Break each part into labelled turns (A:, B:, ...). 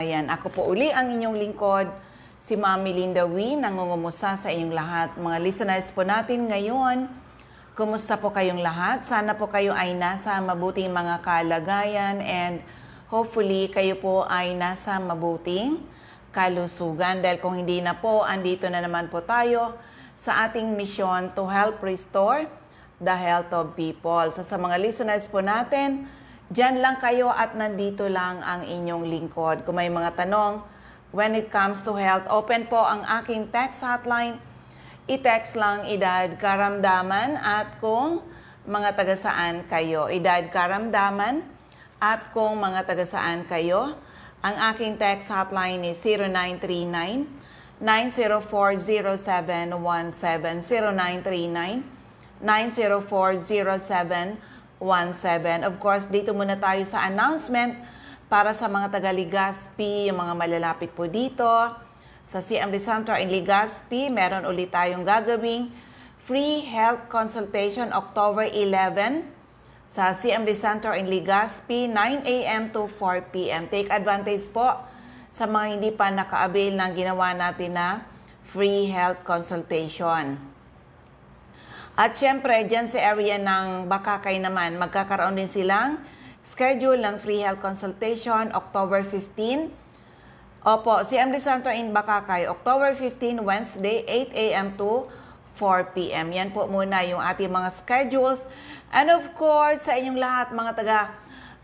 A: Ayan, ako po uli ang inyong lingkod, si Ma'am Melinda Wee, nangungumusta sa inyong lahat. Mga listeners po natin ngayon, kumusta po kayong lahat? Sana po kayo ay nasa mabuting mga kalagayan and hopefully kayo po ay nasa mabuting kalusugan. Dahil kung hindi na po, andito na naman po tayo sa ating mission to help restore the health of people. So sa mga listeners po natin, diyan lang kayo at nandito lang ang inyong lingkod. Kung may mga tanong, when it comes to health, open po ang aking text hotline. I-text lang edad karamdaman at kung mga taga-saan kayo. Edad karamdaman at kung mga taga-saan kayo. Ang aking text hotline is 0939-904-0717. 0939-904-0717. Of course, dito muna tayo sa announcement para sa mga taga Legazpi, yung mga malalapit po dito. Sa CMD Center in Legazpi, meron ulit tayong gagawing free health consultation October 11 sa CMD Center in Legazpi, 9 a.m. to 4 p.m. Take advantage po sa mga hindi pa naka-avail ng ginawa natin na free health consultation. At syempre, dyan sa area ng Bakakay naman, magkakaroon din silang schedule ng free health consultation October 15. Opo, CMD Center in Bakakay, October 15, Wednesday, 8 a.m. to 4 p.m. Yan po muna yung ating mga schedules. And of course, sa inyong lahat, mga taga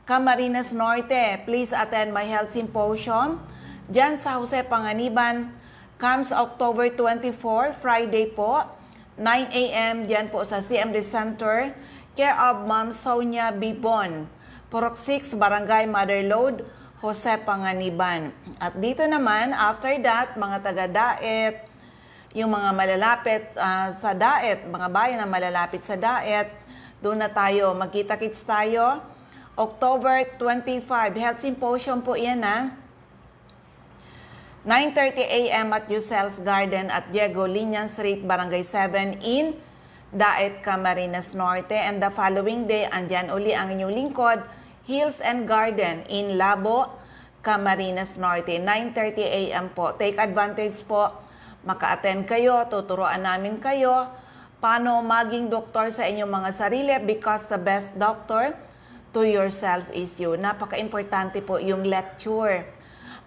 A: Camarines Norte, please attend my health symposium. Dyan sa Jose Panganiban, comes October 24, Friday po. 9 a.m. Diyan po sa CMD Center, care of Ma'am Sonia Bibon, Purok 6, Barangay Motherlode, Jose Panganiban. At dito naman, after that, mga taga-Daet, yung mga malalapit sa Daet, mga bayan na malalapit sa Daet, doon na tayo, magkita-kits tayo. October 25, Health Symposium po yan 9:30 a.m. at Yusel's Garden at Diego Linian Street, Barangay 7 in Daet, Camarines Norte. And the following day, andyan uli ang inyong lingkod, Hills and Garden in Labo, Camarines Norte, 9:30 a.m. po. Take advantage po, maka-attend kayo, tuturuan namin kayo paano maging doktor sa inyong mga sarili because the best doctor to yourself is you. Napaka-importante po yung lecture.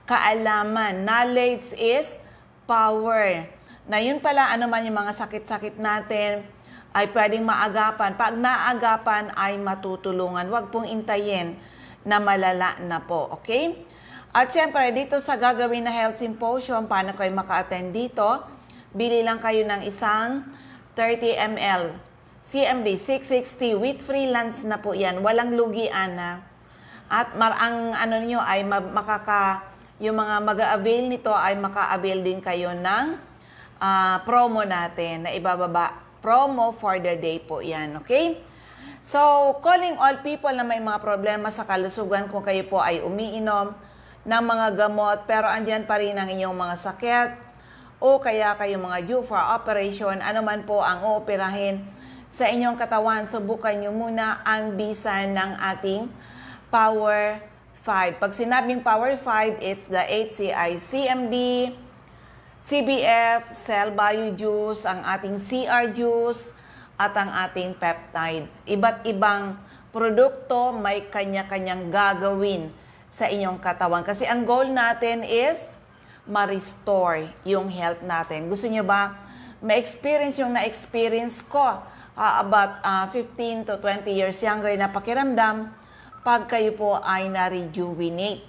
A: Kaalaman, knowledge is power. Na yun pala, ano man yung mga sakit-sakit natin, ay pwedeng maagapan. Pag naagapan, ay matutulungan. Huwag pong intayin na malala na po, okay? At syempre, dito sa gagawin na health symposium, paano kayo maka-attend dito? Bili lang kayo ng isang 30 ml CMD 660 with free lunch na po yan. Walang lugian na. At ang ano niyo ay yung mga mag-a-avail nito ay maka-avail din kayo ng promo natin na ibababa. Promo for the day po yan, okay? So, calling all people na may mga problema sa kalusugan kung kayo po ay umiinom ng mga gamot pero andyan pa rin ang inyong mga sakit o kaya kayo mga due for operation, ano man po ang uoperahin sa inyong katawan, subukan nyo muna ang bisa ng ating Power 5. Pag sinabing Power 5, it's the HCI CMD, CBF, Cell Bio Juice, ang ating CR Juice, at ang ating peptide. Iba't ibang produkto may kanya-kanyang gagawin sa inyong katawan. Kasi ang goal natin is ma-restore yung health natin. Gusto nyo ba ma-experience yung na-experience ko about 15 to 20 years younger na pakiramdam pag kayo po ay na-rejuvenate?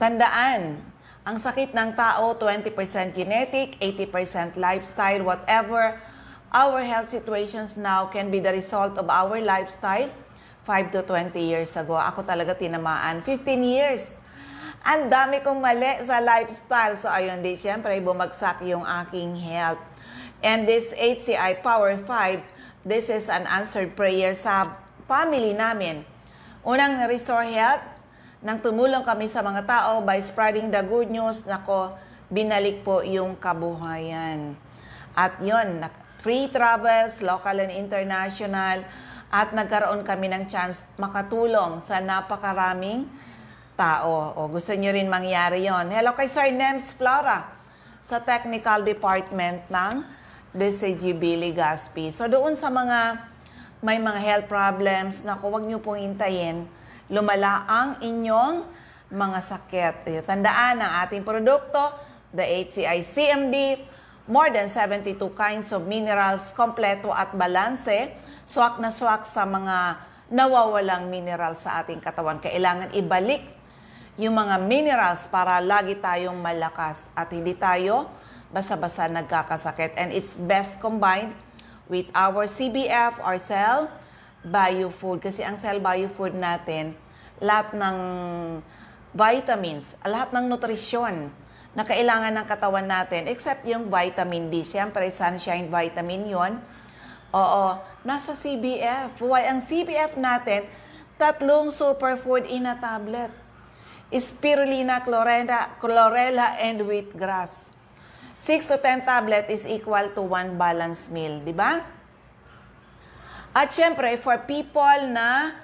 A: Tandaan, ang sakit ng tao, 20% genetic, 80% lifestyle, whatever. Our health situations now can be the result of our lifestyle 5 to 20 years ago. Ako talaga tinamaan, 15 years. Ang dami kong mali sa lifestyle. So ayun din, syempre, bumagsak yung aking health. And this HCI Power 5, this is an answered prayer sa family namin. Unang restore health, nang tumulong kami sa mga tao by spreading the good news, nako, binalik po yung kabuhayan. At yun, free travels, local and international, at nagkaroon kami ng chance makatulong sa napakaraming tao. O gusto nyo rin mangyari yon. Hello kay Sir Nems Flora sa Technical Department ng DCGB Legazpi. So doon sa mga may mga health problems, naku, huwag nyo pong hintayin, lumala ang inyong mga sakit. Tandaan ang ating produkto, the HCI CMD, more than 72 kinds of minerals, kompleto at balanse, swak na swak sa mga nawawalang minerals sa ating katawan. Kailangan ibalik yung mga minerals para lagi tayong malakas at hindi tayo basta-basta nagkakasakit. And it's best combined with our CBF or Cell Biofood. Kasi ang Cell Biofood natin, lahat ng vitamins, lahat ng nutrisyon na kailangan ng katawan natin, except yung vitamin D. Siyempre, sunshine vitamin yon. Oo, nasa CBF. Why ang CBF natin, 3 superfood in a tablet. Spirulina, chlorella, and wheatgrass. 6 to 10 tablet is equal to 1 balanced meal, di ba? At syempre, for people na,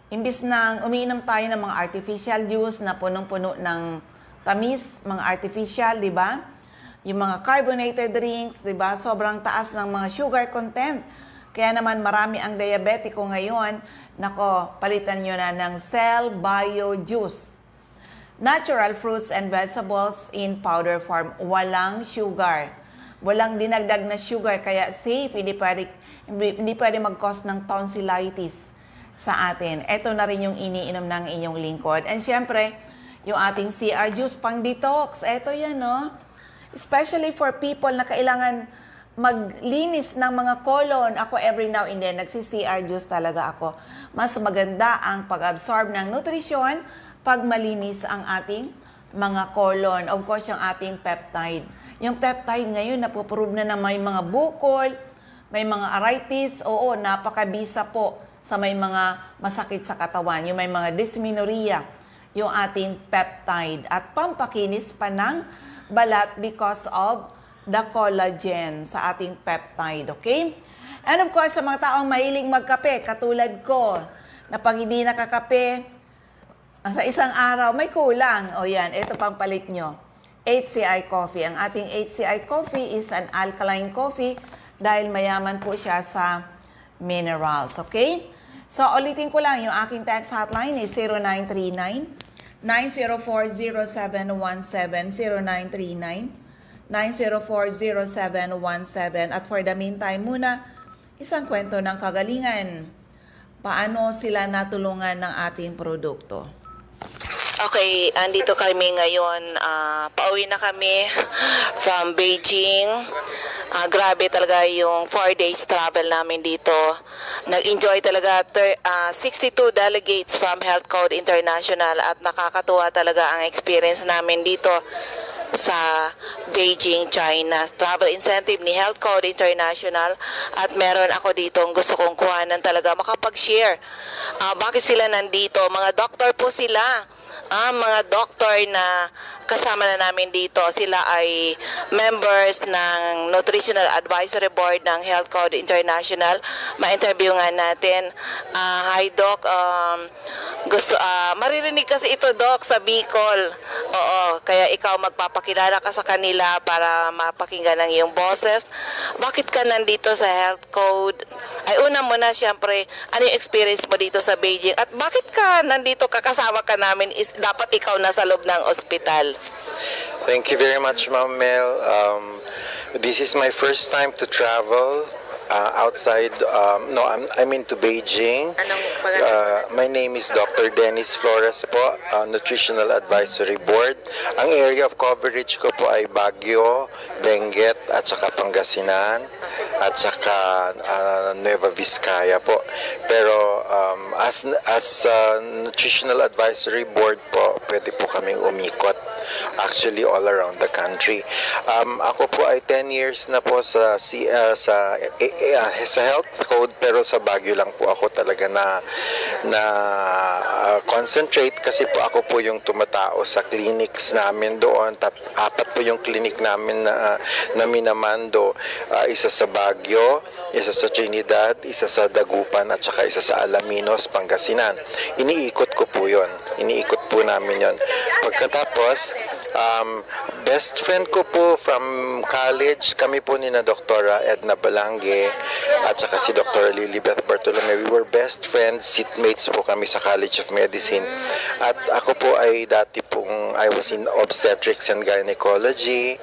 A: imbis na umiinom tayo ng mga artificial juice na punong-puno ng tamis, mga artificial, di ba? Yung mga carbonated drinks, di ba? Sobrang taas ng mga sugar content. Kaya naman marami ang diabetiko ngayon, nako, palitan nyo na ng Cell Bio Juice. Natural fruits and vegetables in powder form. Walang sugar. Walang dinagdag na sugar, kaya safe. Hindi pwede mag-cause ng tonsillitis sa atin. Ito na rin yung iniinom ng inyong lingkod. And syempre, yung ating CR juice pang detox. Ito yan, no? Especially for people na kailangan maglinis ng mga colon. Ako every now and then, nagsi-CR juice talaga ako. Mas maganda ang pag-absorb ng nutrisyon pag malinis ang ating mga colon. Of course, yung ating peptide. Yung peptide ngayon, napuprove na may mga bukol, may mga arthritis. Oo, napakabisa po sa may mga masakit sa katawan. Yung may mga dysmenorrhea, yung ating peptide. At pampakinis pa ng balat because of the collagen sa ating peptide. Okay? And of course, sa mga taong mahilig magkape, katulad ko, na pag hindi nakakape, sa isang araw, may kulang. O yan, ito pang palit nyo. HCI coffee. Ang ating HCI coffee is an alkaline coffee dahil mayaman po siya sa minerals. Okay? So, ulitin ko lang, yung aking text hotline is 0939-904-0717, 0939-904-0717. At for the meantime muna, isang kwento ng kagalingan. Paano sila natulungan ng ating produkto?
B: Okay, andito kami ngayon. Pauwi na kami from Beijing. Grabe talaga yung 4 days travel namin dito. Nag-enjoy talaga 62 delegates from Health Code International at nakakatuwa talaga ang experience namin dito sa Beijing, China. Travel incentive ni Health Code International at meron ako dito gusto kong kuhanan talaga makapag-share. Bakit sila nandito? Mga doktor po sila. Mga doktor na kasama na namin dito, sila ay members ng Nutritional Advisory Board ng Health Code International. Ma-interview nga natin. Hi Doc, maririnig kasi ito Doc sa Bicol. Oo, kaya ikaw magpapakilala ka sa kanila para mapakinggan ng iyong boses. Bakit ka nandito sa Health Code? Ay una muna siyempre, ano yung experience mo dito sa Beijing? At bakit ka nandito kakasama ka namin is dapat ikaw nasa loob ng ospital?
C: Thank you very much, Ma'am Mel. This is my first time to travel outside. I'm into Beijing.
B: Anong pangalan?
C: My name is Dr. Dennis Flores po, Nutritional Advisory Board. Ang area of coverage ko po ay Baguio, Benguet, at saka Pangasinan, at saka Nueva Vizcaya po. Pero as Nutritional Advisory Board po, pwede po kaming umikot actually all around the country. Ako po ay 10 years na po sa Health Code, pero sa Baguio lang po ako talaga na concentrate kasi po ako po yung tumatao sa clinics namin doon. Apat po yung clinic namin na minamando. Isa sa Baguio, isa sa Trinidad, isa sa Dagupan at saka isa sa Alaminos, Pangasinan. Iniikot ko po yun. Iniikot po namin yun. Pagkatapos, best friend ko po from college, kami po ni na Dr. Edna Balangge at saka si Dr. Lilibeth Bartolome. We were best friends, seatmates po kami sa College of Medicine. At ako po ay dati pong, I was in obstetrics and gynecology.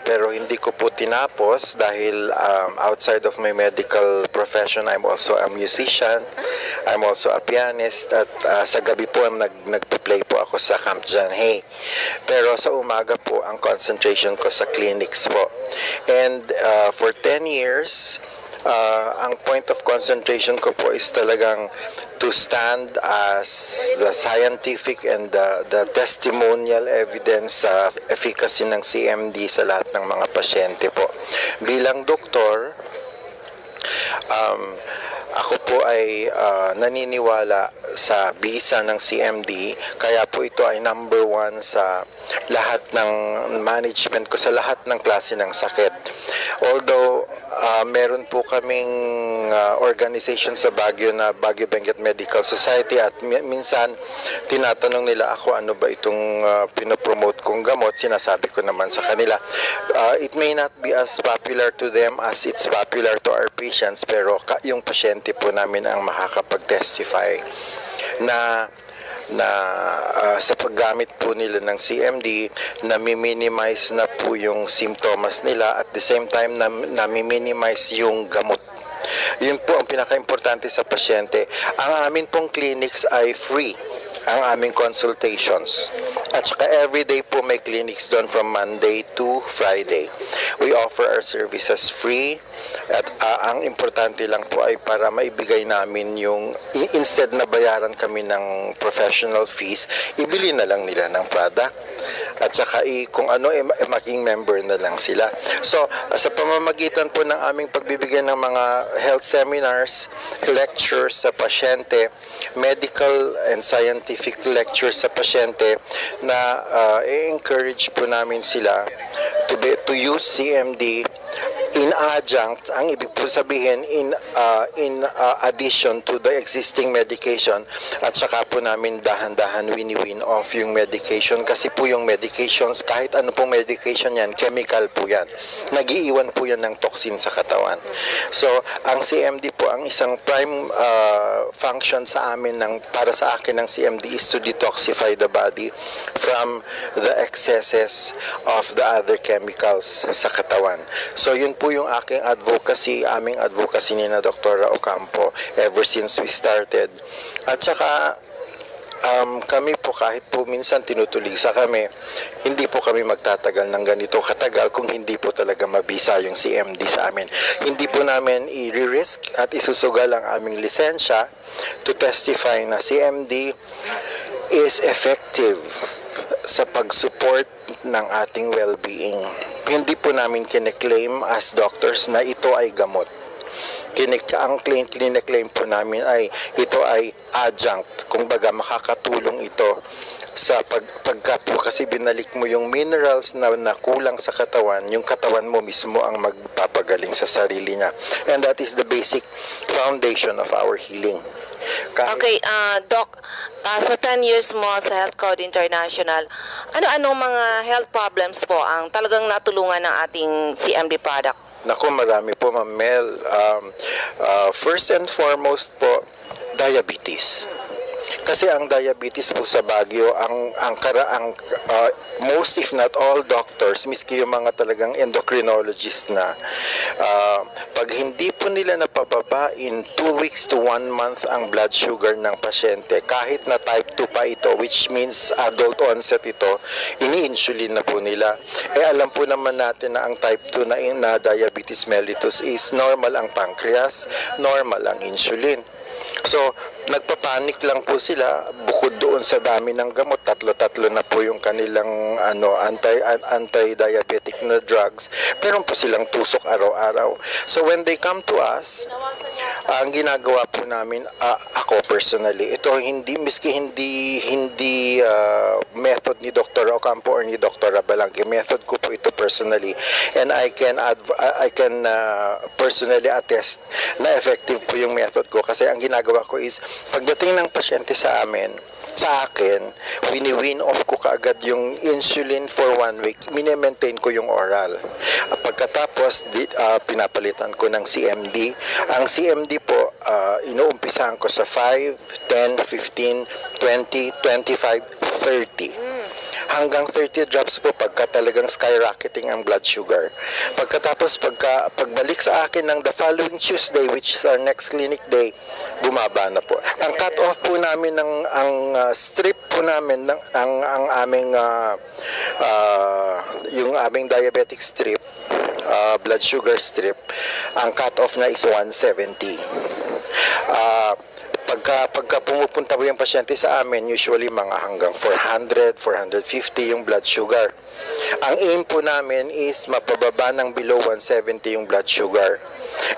C: Pero hindi ko po tinapos dahil outside of my medical profession, I'm also a musician, I'm also a pianist, at sa gabi po nagpe-play po ako sa Camp John Hay. Pero sa umaga po, ang concentration ko sa clinics po. And for 10 years, ang point of concentration ko po is talagang to stand as the scientific and the testimonial evidence sa efficacy ng CMD sa lahat ng mga pasyente po. Bilang doktor, ako po ay naniniwala sa bisa ng CMD, kaya po ito ay number 1 sa lahat ng management ko, sa lahat ng klase ng sakit. Although meron po kaming organization sa Baguio na Baguio Benguet Medical Society, at minsan tinatanong nila ako ano ba itong pinopromote kong gamot. Sinasabi ko naman sa kanila, it may not be as popular to them as it's popular to our patients, pero yung pasyente po namin ang makakapag-testify na sa paggamit po nila ng CMD, nami-minimize na po yung symptoms nila, at the same time nami-minimize yung gamot. Yun po ang pinaka-importante sa pasyente. Ang amin pong clinics ay free, ang aming consultations. At saka everyday po may clinics doon from Monday to Friday. We offer our services free, at ang importante lang po ay para maibigay namin yung, instead na bayaran kami ng professional fees, ibili na lang nila ng product. At saka kung ano, maging member na lang sila. So, sa pamamagitan po ng aming pagbibigay ng mga health seminars, lectures sa pasyente, medical and scientific lectures sa pasyente, na i-encourage po namin sila to use CMD in adjunct, ang ibig po sabihin in addition to the existing medication, at saka po namin dahan-dahan wini-win off yung medication, kasi po yung medications, kahit ano pong medication yan, chemical po yan, nag-iiwan po yan ng toxin sa katawan. So ang CMD po, ang isang prime function sa amin, para sa akin ng CMD is to detoxify the body from the excesses of the other chemicals sa katawan. So yun po yung aking advocacy, aming advocacy ni na Dr. Ocampo ever since we started. At saka kami po, kahit po minsan tinutuligsa kami, hindi po kami magtatagal ng ganito katagal kung hindi po talaga mabisa yung CMD sa amin. Hindi po namin i-risk at isusugal ang aming lisensya to testify na CMD is effective sa pag-support ng ating well-being. Hindi po namin kine-claim as doctors na ito ay gamot. Ang kine-claim po namin ay ito ay adjunct. Kung baga, makakatulong ito sa pagka po kasi binalik mo yung minerals na kulang sa katawan, yung katawan mo mismo ang magpapagaling sa sarili niya. And that is the basic foundation of our healing.
B: Okay, Doc, sa 10 years mo sa Health Code International, ano-ano mga health problems po ang talagang natulungan ng ating CMD product?
C: Naku, marami po, Ma'am Mel. First and foremost po, diabetes. Kasi ang diabetes po sa Baguio, ang most if not all doctors, miski yung mga talagang endocrinologist na, pag hindi po nila napababa in 2 weeks to 1 month ang blood sugar ng pasyente, kahit na type 2 pa ito, which means adult onset ito, ini-insulin na po nila. Alam po naman natin na ang type 2 na diabetes mellitus is normal ang pancreas, normal ang insulin. So, nagpapanik lang po sila, bukod doon sa dami ng gamot, tatlo na po yung kanilang anti-diabetic na drugs, pero po silang tusok araw-araw. So when they come to us, ang ginagawa po namin, ako personally, ito miski hindi method ni Dr. Ocampo or ni Dr. Abalangke, method ko po ito personally, and I can personally attest na effective po yung method ko, kasi ang ginagawa ko is pagdating ng pasyente sa akin, wini-win off ko kaagad yung insulin for 1 week. Mini-maintain ko yung oral. Pagkatapos, pinapalitan ko ng CMD. Ang CMD po, inuumpisahan ko sa 5, 10, 15, 20, 25, 30. Hanggang 30 drops po pagka talagang skyrocketing ang blood sugar. Pagkatapos, pagbalik sa akin ng the following Tuesday, which is our next clinic day, bumaba na po. Ang cut-off po namin ang strip po namin ang aming yung aming diabetic strip, blood sugar strip, ang cut-off na is 170. Pagka pumupunta po yung pasyente sa amin, usually mga hanggang 400, 450 yung blood sugar. Ang aim po namin is mapababa ng below 170 yung blood sugar.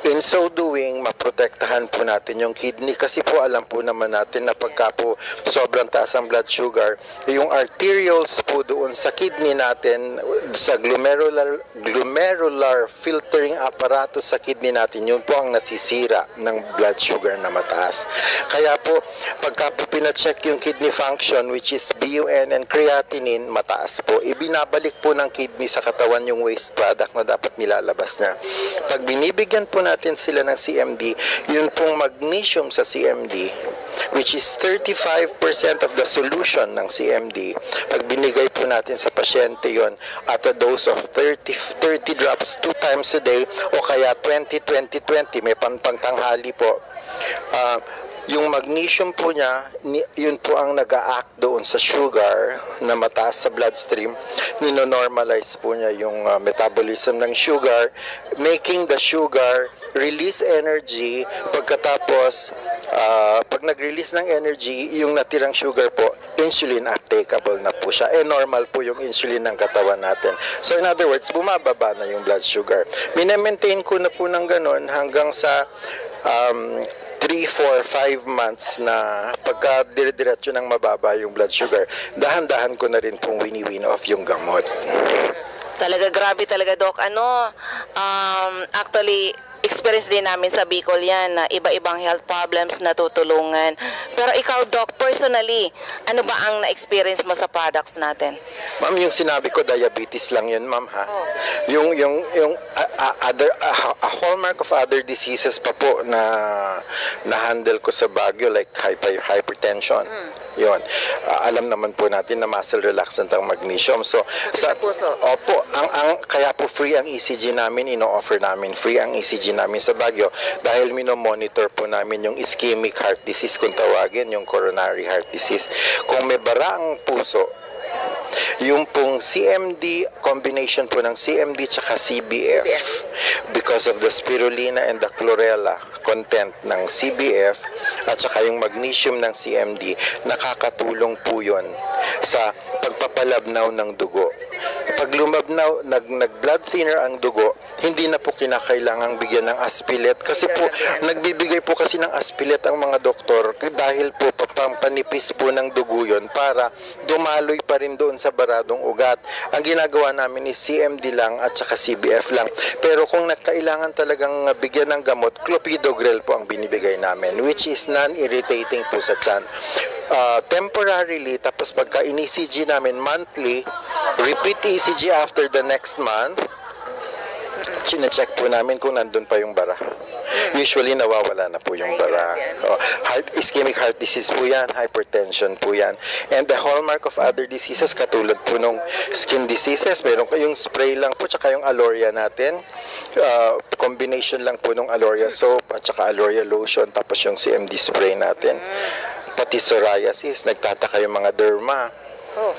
C: In so doing, maprotektahan po natin yung kidney, kasi po alam po naman natin na pagka po sobrang taas ang blood sugar, yung arterioles po doon sa kidney natin, sa glomerular filtering apparatus sa kidney natin, yun po ang nasisira ng blood sugar na mataas. Kaya po, pagka po pina-check yung kidney function, which is BUN and creatinine, mataas po. Ibinabalik po ng kidney sa katawan yung waste product na dapat nilalabas na. Pag binibigyan po natin sila ng CMD, yun pong magnesium sa CMD, which is 35% of the solution ng CMD. Pag binigay po natin sa pasyente yon at a dose of 30 drops 2 times a day, o kaya 20-20-20, may pantanghali po, yung magnesium po niya, yun po ang nag-a-act doon sa sugar na mataas sa bloodstream. Nino-normalize po niya yung metabolism ng sugar, making the sugar release energy. Pagkatapos, pag nag-release ng energy, yung natirang sugar po, insulin applicable na po siya. Normal po yung insulin ng katawan natin. So in other words, bumababa na yung blood sugar. Minemaintain ko na po ng ganun hanggang sa 3, 4, 5 months na pagka dire-diretso ng mababa yung blood sugar, dahan-dahan ko na rin pong wini-win off yung gamot.
B: Talaga, grabe talaga, Doc. Actually, experience din namin sa Bicol yan na iba-ibang health problems na tutulungan. Pero ikaw, Doc, personally, ano ba ang na-experience mo sa products natin?
C: Ma'am, yung sinabi ko, diabetes lang yun, ma'am, ha?
B: Oh.
C: Yung a hallmark of other diseases pa po na handle ko sa Baguio, like hypertension. Yun. Alam naman po natin na muscle relaxant ang magnesium. So, sa
B: puso.
C: Opo, kaya po free ang ECG namin, ino-offer namin free ang ECG namin sa Baguio dahil mino-monitor po namin yung ischemic heart disease, kung tawagin, yung coronary heart disease. Kung may bara ang puso, yung pong CMD, combination po ng CMD tsaka CBF, because of the spirulina and the chlorella content ng CBF at saka yung magnesium ng CMD, nakakatulong po yun sa pagpapalabnaw ng dugo. Pag lumabnaw, nag-blood thinner ang dugo, hindi na po kinakailangang bigyan ng aspilet, kasi po nagbibigay po kasi ng aspilet ang mga doktor dahil po panipis po ng dugo yun para dumaloy pa rin doon sa baradong ugat. Ang ginagawa namin is CMD lang at saka CBF lang. Pero kung nagkailangan talagang bigyan ng gamot, clopidogrel po ang binibigay namin, which is non-irritating po sa tiyan. Temporarily, tapos pagka in-ECG namin monthly, repeat ECG after the next month, chine-check po namin kung nandun pa yung bara. Usually nawawala na po yung bara. Ischemic heart disease po yan, hypertension po yan. And the hallmark of other diseases, katulad po nung skin diseases, meron kayong spray lang po, tsaka yung Aloria natin. Combination lang po nung Aloria soap at tsaka Aloria lotion, tapos yung CMD spray natin. Pati psoriasis, nagtataka yung mga derma.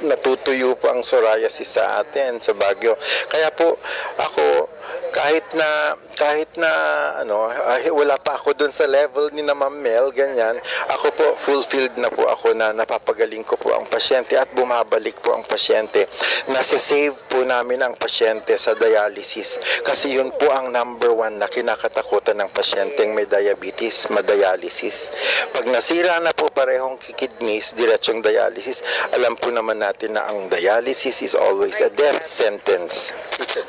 C: Natutuyo po ang psoriasis sa atin, sa Baguio. Kaya po, ako, kahit na ano, wala pa ako doon sa level ni na Ma'am Mel, ganyan, ako po fulfilled na po ako na napapagaling ko po ang pasyente at bumabalik po ang pasyente. Nasa-save po namin ang pasyente sa dialysis kasi yun po ang number one na kinakatakutan ng pasyenteng may diabetes, madialysis. Pag nasira na po parehong kidneys, diretsong dialysis, alam po naman natin na ang dialysis is always a death sentence.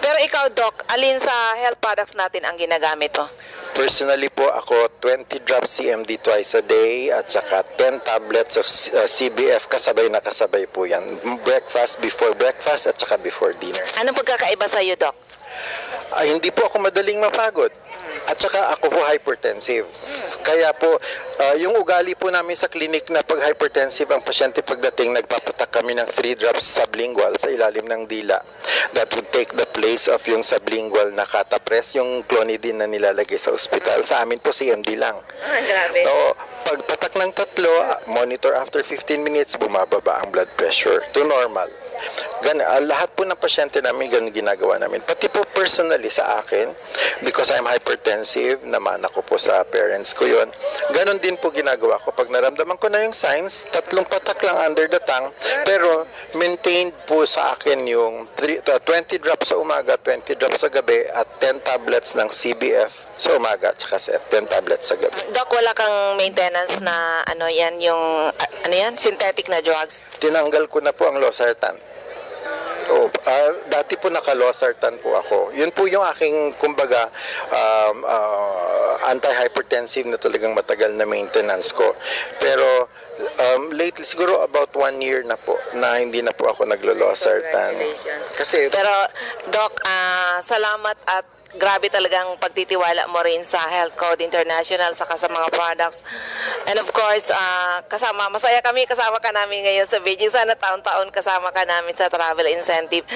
B: Pero ikaw, Doc, alin sa health products natin ang ginagamit mo?
C: Personally po ako, 20 drops CMD twice a day at saka 10 tablets of CBF kasabay na kasabay po yan. Breakfast, before breakfast at saka before dinner.
B: Anong pagkakaiba sa iyo, Doc?
C: Hindi po ako madaling mapagod. At saka ako po hypertensive. Kaya po, yung ugali po namin sa clinic na pag hypertensive ang pasyente pagdating, nagpapatak kami ng 3 drops sublingual sa ilalim ng dila. That would take the place of yung sublingual na catapres, yung clonidine na nilalagay sa ospital. Sa amin po CMD lang.
B: Grabe.
C: So, pagpatak ng 3, monitor after 15 minutes, bumababa ang blood pressure to normal. Lahat po ng pasyente namin ganun ginagawa namin. Pati po personally sa akin, because I'm hypertensive, namana ko po sa parents ko yon. Ganun din po ginagawa ko. Pag naramdaman ko na yung signs, 3 patak lang under the tongue, pero maintained po sa akin yung 20 drops sa umaga, 20 drops sa gabi, at 10 tablets ng CBF sa umaga, at saka 10 tablets sa gabi.
B: Doc, wala kang maintenance na synthetic na drugs?
C: Tinanggal ko na po ang losartan. Dati po naka-losartan po ako. Yun po yung aking, kumbaga, anti-hypertensive na talagang matagal na maintenance ko. Pero lately, siguro about 1 year na po, na hindi na po ako naglo-losartan. Kasi,
B: Pero, Doc, salamat at grabe talagang pagtitiwala mo rin sa Health Code International saka sa mga products. And of course, masaya kami kasama ka namin ngayon sa Beijing. Sana taon-taon kasama ka namin sa travel incentive.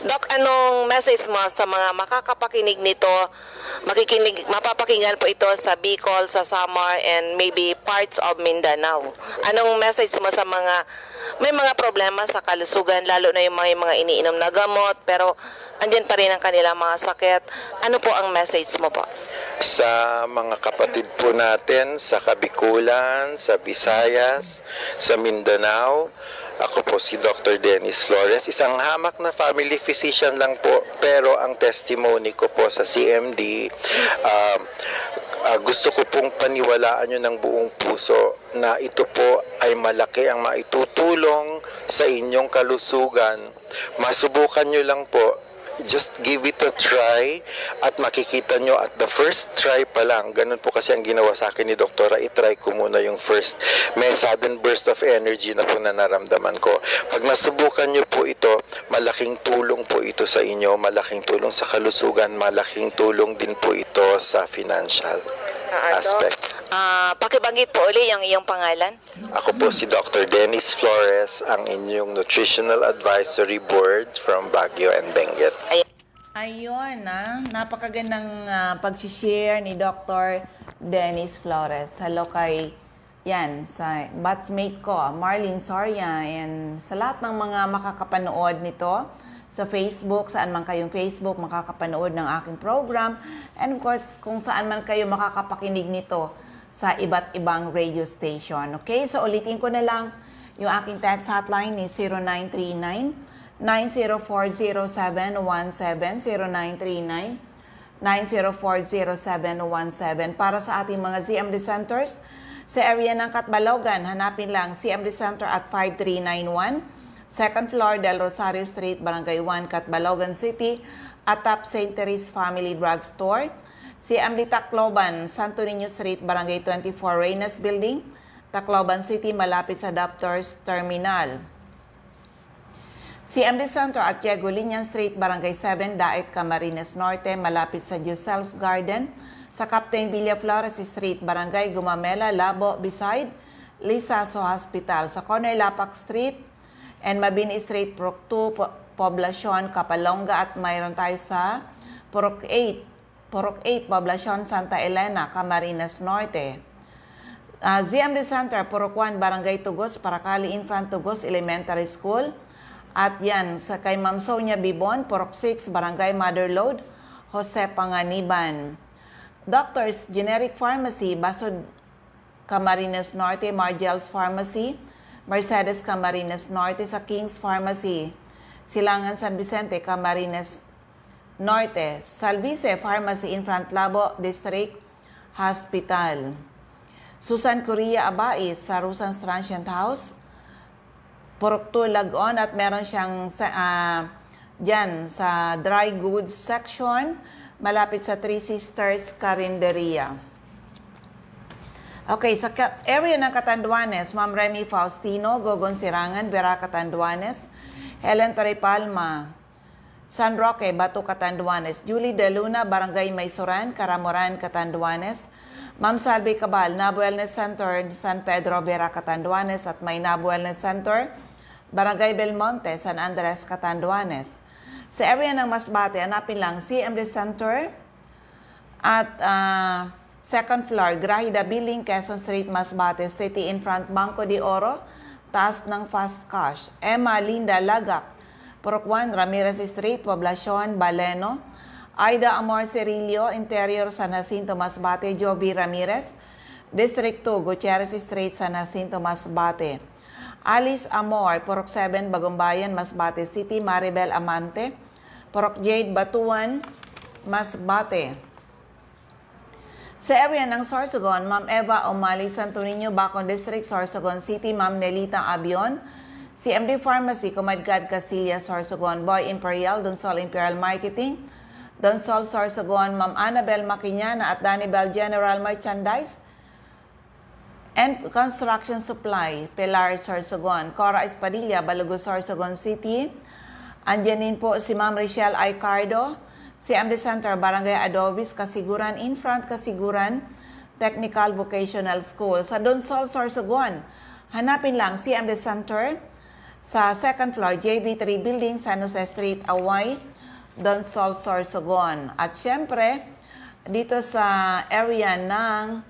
B: Doc, anong message mo sa mga makakapakinig nito? Mapapakinggan po ito sa Bicol, sa Samar, and maybe parts of Mindanao. Anong message mo sa mga may mga problema sa kalusugan, lalo na yung mga iniinom na gamot, pero andyan pa rin ang kanilang mga sakit? Ano po ang message mo po?
C: sa mga kapatid po natin sa Kabikulan, sa Visayas, sa Mindanao. Ako po si Dr. Dennis Flores, isang hamak na family physician lang po, pero ang testimony ko po sa CMD, gusto ko pong paniwalaan nyo ng buong puso na ito po ay malaki ang maitutulong sa inyong kalusugan. Masubukan nyo lang po. Just give it a try at makikita nyo at the first try pa lang, ganun po kasi ang ginawa sa akin ni Doktora, itry ko muna yung first. May sudden burst of energy na po na naramdaman ko. Pag nasubukan nyo po ito, malaking tulong po ito sa inyo, malaking tulong sa kalusugan, malaking tulong din po ito sa financial aspect.
B: Pakibanggit po uli yung iyong pangalan.
C: Ako po si Dr. Dennis Flores, ang inyong Nutritional Advisory Board from Baguio and Benguet.
A: Ayun, napakagandang pag-share ni Dr. Dennis Flores. Hello kay sa batchmate ko, Marlene Soria, and sa lahat ng mga makakapanood nito sa Facebook, saan man kayong Facebook makakapanood ng aking program, and of course, kung saan man kayo makakapakinig nito sa iba't ibang radio station. Okay? So, ulitin ko na lang, yung aking text hotline ni 0939-9040717, 0939-9040717. Para sa ating mga CMD centers, sa area ng Catbalogan, hanapin lang CMD Center at 5391, second floor, Del Rosario Street, Barangay 1, Catbalogan City, atop St. Therese Family Drug Store. CMD Tacloban, Santo Niño Street, Barangay 24, Reyes Building, Tacloban City, malapit sa Doctors Terminal. CMD Center at Diego Linian Street, Barangay 7, Daet, Camarines Norte, malapit sa Giselle's Garden, sa Captain Villa Flores Street, Barangay Gumamela, Labo, beside Lisaso Hospital, sa Corner Lapak Street and Mabini Street, Purok 2, Poblacion, Kapalonga, at mayroon tayo sa Purok 8, Poblacion Santa Elena, Camarines Norte. ZMD Center, Purok 1, Barangay Tugos, Paracali Infant Tugos Elementary School. At yan, sa kay Ma'am Sonia Bibon, Purok 6, Barangay Mother Lode, Jose Panganiban. Doctors Generic Pharmacy, Basod Camarines Norte, Margel's Pharmacy, Mercedes Camarines Norte sa King's Pharmacy, Silangan San Vicente, Camarines Norte, Salvice Pharmacy in Labo District Hospital. Susan Correa Abais sa Rusans Transient House, Purokto Lagon, at meron siyang dyan sa dry goods section, malapit sa Three Sisters Carinderia. Okay, sa area ng Catanduanes, Ma'am Remy Faustino, Gogon Sirangan, Vera Catanduanes, Helen Torre Palma, San Roque, Bato Catanduanes, Julie De Luna, Barangay Maysoran, Caramoran, Catanduanes, Ma'am Salve Cabal, Nab Wellness Center, San Pedro, Vera Catanduanes, at may Nab Wellness Center, Barangay Belmonte, San Andres, Catanduanes. Sa area ng Masbate, hanapin lang CMD Center at second floor, Grahida Billing, Quezon Street, Masbate City, in front Banco de Oro, taas ng Fast Cash. Emma Linda Lagak, Purok 1, Ramirez Street, Poblacion, Baleno. Aida Amor Cirillo, Interior, San Jacinto, Masbate, Joby Ramirez, District 2, Gutierrez Street, San Jacinto, Masbate. Alice Amor, Purok 7, Bagumbayan, Masbate City, Maribel Amante, Purok Jade, Batuan, Masbate. Sa area ng Sorsogon, Ma'am Eva Omali, Santo Niño, Bacon District, Sorsogon City, Ma'am Nelita Abion, CMD Pharmacy, Comadgad Castilla, Sorsogon, Boy Imperial, Donsol Imperial Marketing, Donsol Sorsogon, Ma'am Annabel Maquiñana at Danibel General Merchandise and Construction Supply, Pilar Sorsogon, Cora Espadilla, Balugo, Sorsogon City. Andyan din po si Ma'am Richelle Aicardo, CMD Center, Barangay Adobis, Kasiguran, in front Kasiguran Technical Vocational School. Sa Donsol, Sorsogon, hanapin lang CMD Center sa second floor, JB3 Building, San Jose Street, Away, Donsol, Sorsogon. At syempre, dito sa area ng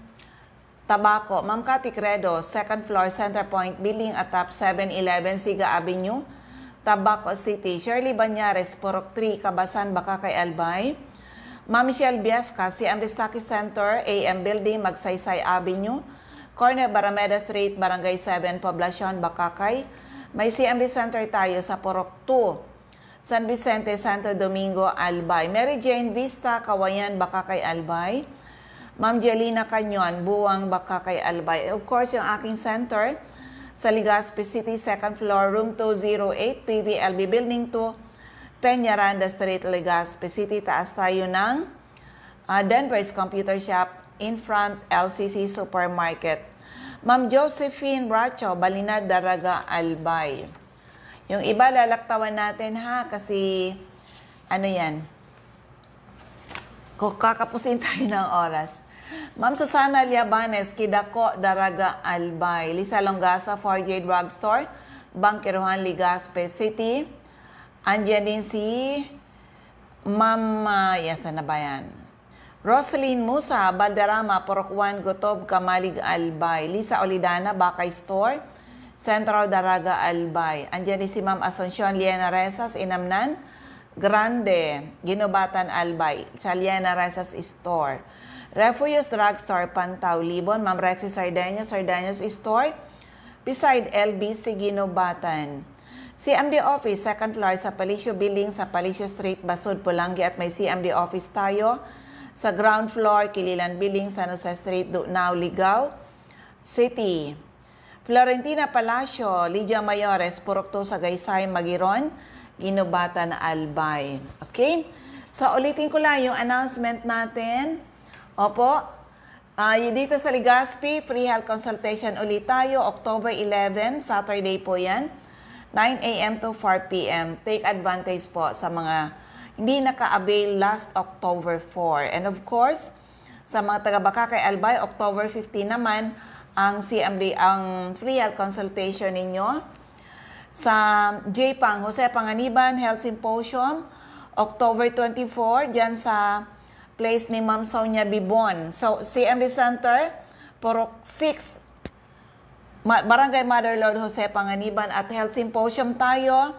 A: Tabaco, Ma'am Cathy Credo, second floor, Center Point Building at top 711 Siga Avenue, Tabaco City. Shirley Banyares, Purok 3, Kabasan, Bakakay, Albay. Ma'am Michelle Biasca, CMD Stocky Center, AM Building, Magsaysay Avenue, Corner Barameda Street, Barangay 7, Poblacion, Bakakay. May CMD Center tayo sa Purok 2, San Vicente, Santo Domingo, Albay. Mary Jane Vista, Kawayan, Bakakay, Albay. Ma'am Jelina Canyon, Buwang, Bakakay, Albay. Of course, yung aking center sa Legazpi City, second floor, room 208, PVLB Building 2, Peñaranda Street, Legazpi City. Taas tayo ng Denver's Computer Shop, in front LCC Supermarket. Ma'am Josephine Bracho, Balinad, Daraga, Albay. Yung iba lalaktawan natin ha, kasi ano yan, kakapusin tayo ng oras. Ma'am Susana Liabanes, Kidako, Daraga, Albay. Lisa Longasa, 4J Drugstore, Bangkiruhan, Legazpi City. Andiyan din si Ma'am, yes, na ba yan? Rosalyn Musa, Balderrama, Purok 1, Gotob, Kamalig, Albay. Lisa Olidana, Bakay Store, Central, Daraga, Albay. Andiyan din si Ma'am Asuncion Liena Rezas, Inamnan, Grande, Ginobatan, Albay. Sa Liena Rezas Store. Refugios Drugstore, Pantaw, Libon. Ma'am Rexy Sardeñas, Sardeñas Store, beside LBC, Ginobatan. CMD Office, second floor sa Palicio Building sa Palicio Street, Basud, Pulangi. At may CMD Office tayo sa ground floor, Kililan Building, San Jose Street, Dugnao, Ligao City. Florentina Palacio, Lydia Mayores, Purok 2, Sagaysay, Magiron, Ginobatan, Albay. Okay? So, ulitin ko lang yung announcement natin. Opo, dito sa Legazpi, free health consultation ulit tayo, October 11, Saturday po yan, 9 a.m. to 4 p.m. Take advantage po sa mga hindi naka-avail last October 4. And of course, sa mga taga-Bakakay, Albay, October 15 naman, ang CMD, ang free health consultation ninyo. Sa JPANG, Jose Panganiban Health Symposium, October 24, dyan sa place ni Ma'am Sonia Bibon. So, CMD Center, Purok 6, Barangay Mother Lord Jose Panganiban at Health Symposium tayo,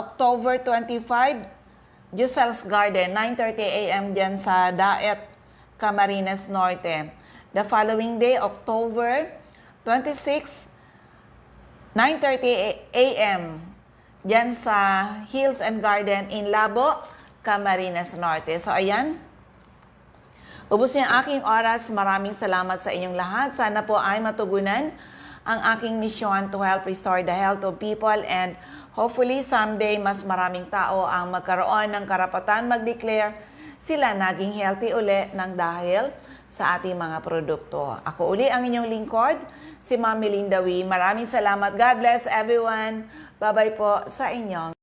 A: October 25, Yusel's Garden, 9:30 a.m. dyan sa Daet, Camarines Norte. The following day, October 26, 9:30 a.m. dyan sa Hills and Garden in Labo, Camarines Norte. So, ayan. Ubus niya ang aking oras. Maraming salamat sa inyong lahat. Sana po ay matugunan ang aking misyon to help restore the health of people and hopefully someday mas maraming tao ang magkaroon ng karapatan mag-declare sila naging healthy uli ng dahil sa ating mga produkto. Ako uli ang inyong lingkod, si Ma'am Melinda Wee. Maraming salamat. God bless everyone. Bye-bye po sa inyong